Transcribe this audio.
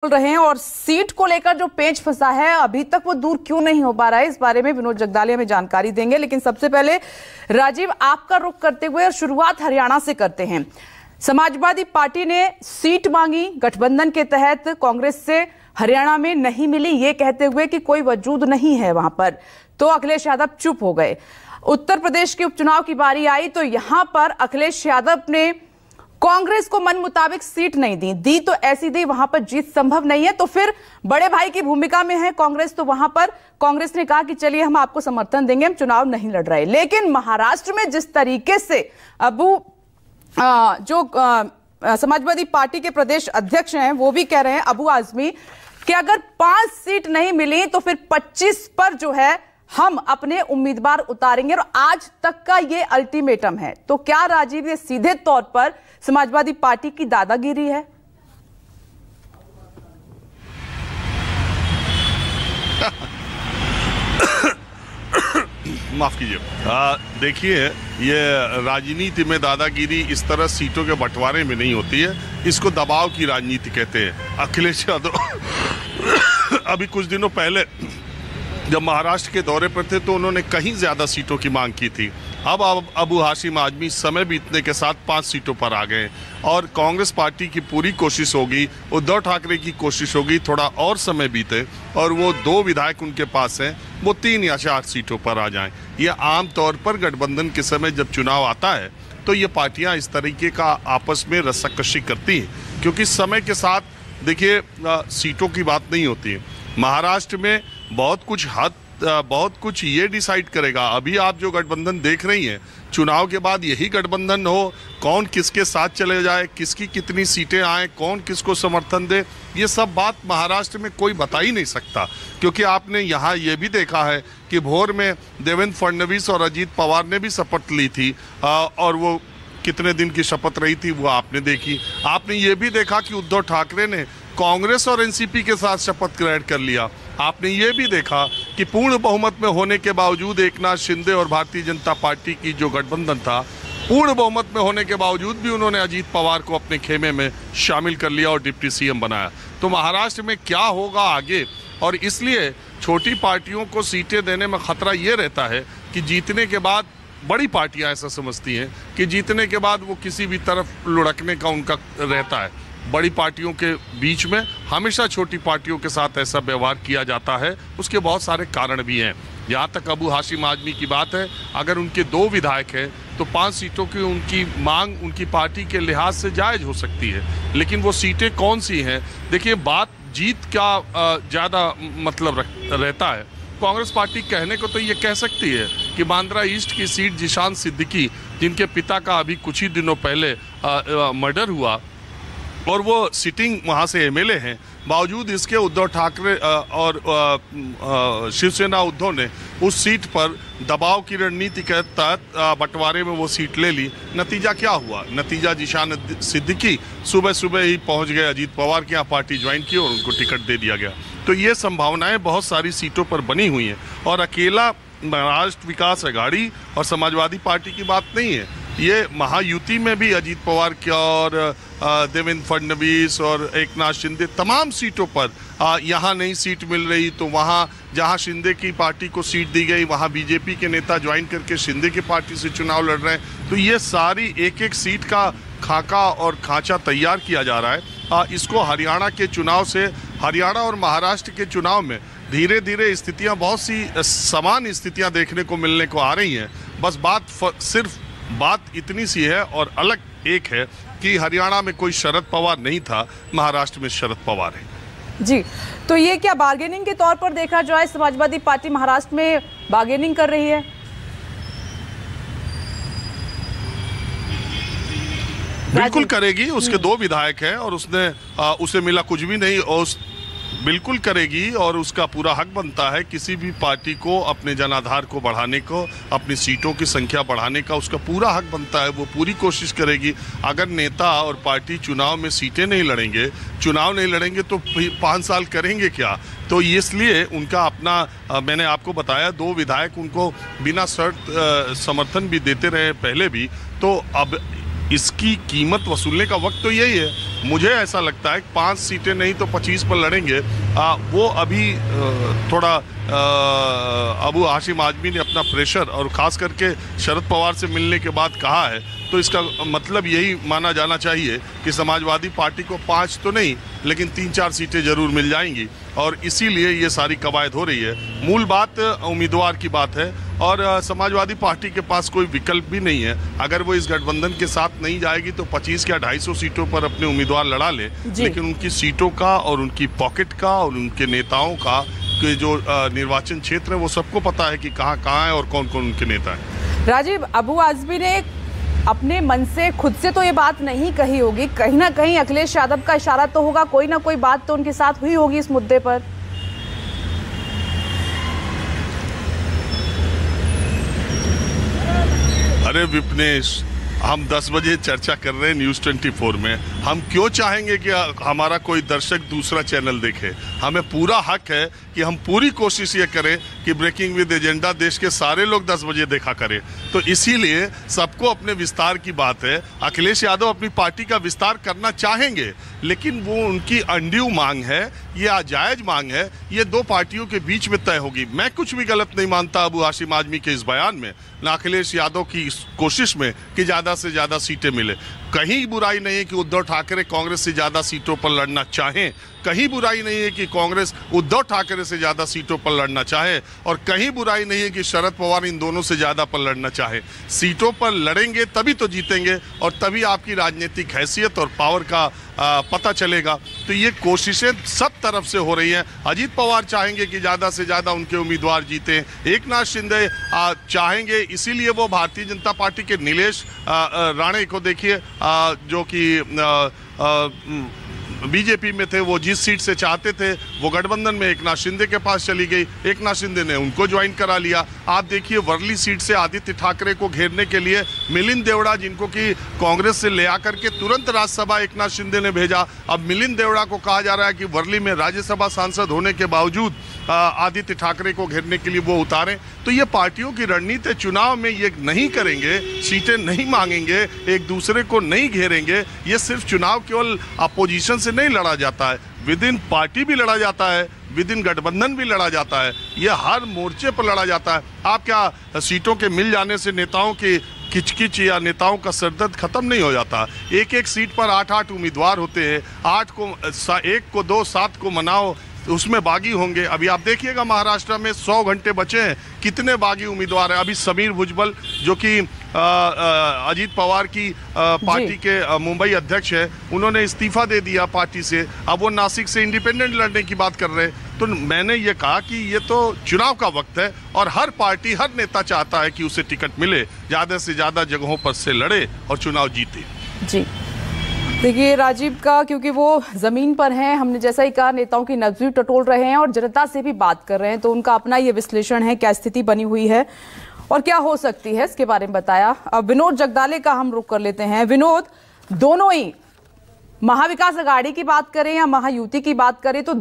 रहे हैं और सीट को लेकर जो पेच फंसा है अभी तक वो दूर क्यों नहीं हो पा रहा है, इस बारे में विनोद जगदाले हमें जानकारी देंगे। लेकिन सबसे पहले राजीव, आपका रुख करते हुए और शुरुआत हरियाणा से करते हैं। समाजवादी पार्टी ने सीट मांगी गठबंधन के तहत, कांग्रेस से हरियाणा में नहीं मिली, ये कहते हुए कि कोई वजूद नहीं है वहां पर, तो अखिलेश यादव चुप हो गए। उत्तर प्रदेश के उपचुनाव की बारी आई तो यहां पर अखिलेश यादव ने कांग्रेस को मन मुताबिक सीट नहीं दी तो ऐसी दी, वहां पर जीत संभव नहीं है। तो फिर बड़े भाई की भूमिका में है कांग्रेस, तो वहां पर कांग्रेस ने कहा कि चलिए हम आपको समर्थन देंगे, हम चुनाव नहीं लड़ रहे। लेकिन महाराष्ट्र में जिस तरीके से समाजवादी पार्टी के प्रदेश अध्यक्ष हैं वो भी कह रहे हैं, अबू आजमी, कि अगर 5 सीट नहीं मिली तो फिर 25 पर जो है हम अपने उम्मीदवार उतारेंगे, और आज तक का ये अल्टीमेटम है। तो क्या राजीव, ये सीधे तौर पर समाजवादी पार्टी की दादागिरी है? माफ कीजिए, देखिए, ये राजनीति में दादागिरी इस तरह सीटों के बंटवारे में नहीं होती है, इसको दबाव की राजनीति कहते हैं। अखिलेश यादव अभी कुछ दिनों पहले जब महाराष्ट्र के दौरे पर थे तो उन्होंने कहीं ज्यादा सीटों की मांग की थी। अब अबू हाशिम आजमी समय बीतने के साथ 5 सीटों पर आ गए, और कांग्रेस पार्टी की पूरी कोशिश होगी, उद्धव ठाकरे की कोशिश होगी थोड़ा और समय बीते और वो 2 विधायक उनके पास हैं, वो 3 या 4 सीटों पर आ जाएं। ये आम तौर पर गठबंधन के समय जब चुनाव आता है तो ये पार्टियां इस तरीके का आपस में रस्साकशी करती हैं, क्योंकि समय के साथ देखिए सीटों की बात नहीं होती है। महाराष्ट्र में बहुत कुछ ये डिसाइड करेगा। अभी आप जो गठबंधन देख रही हैं, चुनाव के बाद यही गठबंधन हो, कौन किसके साथ चले जाए, किसकी कितनी सीटें आए, कौन किसको समर्थन दे, ये सब बात महाराष्ट्र में कोई बता ही नहीं सकता। क्योंकि आपने यहाँ ये भी देखा है कि भोर में देवेंद्र फडणवीस और अजीत पवार ने भी शपथ ली थी, और वो कितने दिन की शपथ रही थी वो आपने देखी। आपने ये भी देखा कि उद्धव ठाकरे ने कांग्रेस और एनसीपी के साथ शपथ ग्रहण कर लिया। आपने ये भी देखा कि पूर्ण बहुमत में होने के बावजूद एकनाथ शिंदे और भारतीय जनता पार्टी की जो गठबंधन था, पूर्ण बहुमत में होने के बावजूद भी उन्होंने अजीत पवार को अपने खेमे में शामिल कर लिया और डिप्टी सीएम बनाया। तो महाराष्ट्र में क्या होगा आगे, और इसलिए छोटी पार्टियों को सीटें देने में खतरा ये रहता है कि जीतने के बाद बड़ी पार्टियां ऐसा समझती हैं कि जीतने के बाद वो किसी भी तरफ लुढ़कने का उनका रहता है। बड़ी पार्टियों के बीच में हमेशा छोटी पार्टियों के साथ ऐसा व्यवहार किया जाता है, उसके बहुत सारे कारण भी हैं। यहाँ तक अबू हाशिम आजमी की बात है, अगर उनके 2 विधायक हैं तो 5 सीटों की उनकी मांग उनकी पार्टी के लिहाज से जायज़ हो सकती है। लेकिन वो सीटें कौन सी हैं, देखिए, बात जीत का ज़्यादा मतलब रहता है। कांग्रेस पार्टी कहने को तो ये कह सकती है कि बांद्रा ईस्ट की सीट जिशान सिद्दीकी, जिनके पिता का अभी कुछ ही दिनों पहले मर्डर हुआ और वो सिटिंग वहाँ से एमएलए हैं, बावजूद इसके उद्धव ठाकरे और शिवसेना उद्धव ने उस सीट पर दबाव की रणनीति के तहत बंटवारे में वो सीट ले ली। नतीजा क्या हुआ? नतीजा जिशान सिद्दीकी सुबह ही पहुंच गए अजीत पवार के यहाँ, पार्टी ज्वाइन की और उनको टिकट दे दिया गया। तो ये संभावनाएं बहुत सारी सीटों पर बनी हुई हैं, और अकेला महाराष्ट्र विकास अघाड़ी और समाजवादी पार्टी की बात नहीं है। ये महायुति में भी अजीत पवार का और देवेंद्र फडणवीस और एकनाथ शिंदे, तमाम सीटों पर यहाँ नई सीट मिल रही तो वहाँ जहाँ शिंदे की पार्टी को सीट दी गई वहाँ बीजेपी के नेता ज्वाइन करके शिंदे की पार्टी से चुनाव लड़ रहे हैं। तो ये सारी एक सीट का खाका और खांचा तैयार किया जा रहा है। इसको हरियाणा के चुनाव से, हरियाणा और महाराष्ट्र के चुनाव में धीरे धीरे स्थितियाँ, बहुत सी समान स्थितियाँ देखने को मिलने को आ रही हैं। बस बात इतनी सी है, और अलग एक है कि हरियाणा में कोई शरद पवार नहीं था, महाराष्ट्र में शरद पवार है। जी, तो ये क्या बार्गेनिंग के तौर पर देखा जाए, समाजवादी पार्टी महाराष्ट्र में बार्गेनिंग कर रही है? बिल्कुल करेगी, उसके 2 विधायक हैं और उसे मिला कुछ भी नहीं, और बिल्कुल करेगी, और उसका पूरा हक बनता है किसी भी पार्टी को अपने जनाधार को बढ़ाने को, अपनी सीटों की संख्या बढ़ाने का उसका पूरा हक बनता है। वो पूरी कोशिश करेगी। अगर नेता और पार्टी चुनाव में सीटें नहीं लड़ेंगे तो 5 साल करेंगे क्या? तो इसलिए उनका अपना, मैंने आपको बताया, 2 विधायक उनको बिना शर्त समर्थन भी देते रहे पहले भी। तो अब इसकी कीमत वसूलने का वक्त तो यही है। मुझे ऐसा लगता है कि 5 सीटें नहीं तो 25 पर लड़ेंगे। वो अभी थोड़ा अबू हाशिम आजमी ने अपना प्रेशर और ख़ास करके शरद पवार से मिलने के बाद कहा है, तो इसका मतलब यही माना जाना चाहिए कि समाजवादी पार्टी को 5 तो नहीं लेकिन 3-4 सीटें ज़रूर मिल जाएंगी और इसीलिए ये सारी कवायद हो रही है। मूल बात उम्मीदवार की बात है और समाजवादी पार्टी के पास कोई विकल्प भी नहीं है। अगर वो इस गठबंधन के साथ नहीं जाएगी तो 25 या 250 सीटों पर अपने उम्मीदवार लड़ा ले, लेकिन उनकी सीटों का और उनकी पॉकेट का और उनके नेताओं का कि जो निर्वाचन क्षेत्र है वो सबको पता है कि कहाँ है और कौन कौन उनके नेता हैं। राजीव, अबू आजमी ने अपने मन से खुद से तो ये बात नहीं कही होगी, कहीं ना कहीं अखिलेश यादव का इशारा तो होगा, कोई ना कोई बात तो उनके साथ हुई होगी इस मुद्दे पर। अरे विपनेश, हम 10 बजे चर्चा कर रहे हैं न्यूज़ 24 में। हम क्यों चाहेंगे कि हमारा कोई दर्शक दूसरा चैनल देखे? हमें पूरा हक है कि हम पूरी कोशिश ये करें कि ब्रेकिंग विद एजेंडा देश के सारे लोग 10 बजे देखा करें। तो इसीलिए सबको अपने विस्तार की बात है। अखिलेश यादव अपनी पार्टी का विस्तार करना चाहेंगे, लेकिन वो उनकी अनड्यू मांग है, ये अजायज मांग है, ये 2 पार्टियों के बीच में तय होगी। मैं कुछ भी गलत नहीं मानता अबू हाशिम आजमी के इस बयान में, ना अखिलेश यादव की इस कोशिश में कि ज़्यादा से ज़्यादा सीटें मिले। कहीं बुराई नहीं है कि उद्धव ठाकरे कांग्रेस से ज़्यादा सीटों पर लड़ना चाहें, कहीं बुराई नहीं है कि कांग्रेस उद्धव ठाकरे से ज़्यादा सीटों पर लड़ना चाहे, और कहीं बुराई नहीं है कि शरद पवार इन दोनों से ज़्यादा पर लड़ना चाहे। सीटों पर लड़ेंगे तभी तो जीतेंगे और तभी आपकी राजनीतिक हैसियत और पावर का पता चलेगा। तो ये कोशिशें सब तरफ से हो रही हैं। अजीत पवार चाहेंगे कि ज़्यादा से ज़्यादा उनके उम्मीदवार जीतें, एकनाथ शिंदे चाहेंगे, इसीलिए वो भारतीय जनता पार्टी के नीलेश राणे को देखिए जो कि बीजेपी में थे, वो जिस सीट से चाहते थे वो गठबंधन में एकनाथ शिंदे के पास चली गई, एकनाथ शिंदे ने उनको ज्वाइन करा लिया। आप देखिए वर्ली सीट से आदित्य ठाकरे को घेरने के लिए मिलिंद देवड़ा, जिनको कि कांग्रेस से ले आकर के तुरंत राज्यसभा एकनाथ शिंदे ने भेजा, अब मिलिंद देवड़ा को कहा जा रहा है कि वर्ली में राज्यसभा सांसद होने के बावजूद आदित्य ठाकरे को घेरने के लिए वो उतारें। तो ये पार्टियों की रणनीति, चुनाव में ये नहीं करेंगे, सीटें नहीं मांगेंगे, एक दूसरे को नहीं घेरेंगे। ये सिर्फ चुनाव केवल अपोजिशन से नहीं लड़ा जाता है, विद इन पार्टी भी लड़ा जाता है, विद इन गठबंधन भी लड़ा जाता है, ये हर मोर्चे पर लड़ा जाता है। आप क्या सीटों के मिल जाने से नेताओं की किचकिच या नेताओं का सरदर्द खत्म नहीं हो जाता? एक सीट पर 8 उम्मीदवार होते हैं, 1 को 2, 7 को मनाओ, उसमें बागी होंगे। अभी आप देखिएगा महाराष्ट्र में 100 घंटे बचे हैं, कितने बागी उम्मीदवार हैं। अभी समीर भुजबल जो कि अजीत पवार की पार्टी के मुंबई अध्यक्ष है, उन्होंने इस्तीफा दे दिया पार्टी से, अब वो नासिक से इंडिपेंडेंट लड़ने की बात कर रहे हैं। तो मैंने ये कहा कि ये तो चुनाव का वक्त है और हर पार्टी, हर नेता चाहता है कि उसे टिकट मिले, ज़्यादा से ज़्यादा जगहों पर से लड़े और चुनाव जीते। जी देखिए राजीव का, क्योंकि वो जमीन पर हैं, हमने जैसा ही कहा नेताओं की नब्ज भी टटोल रहे हैं और जनता से भी बात कर रहे हैं, तो उनका अपना ये विश्लेषण है, क्या स्थिति बनी हुई है और क्या हो सकती है, इसके बारे में बताया। अब विनोद जगदाले का हम रुख कर लेते हैं। विनोद, दोनों ही महाविकास अघाड़ी की बात करें या महायुति की बात करें तो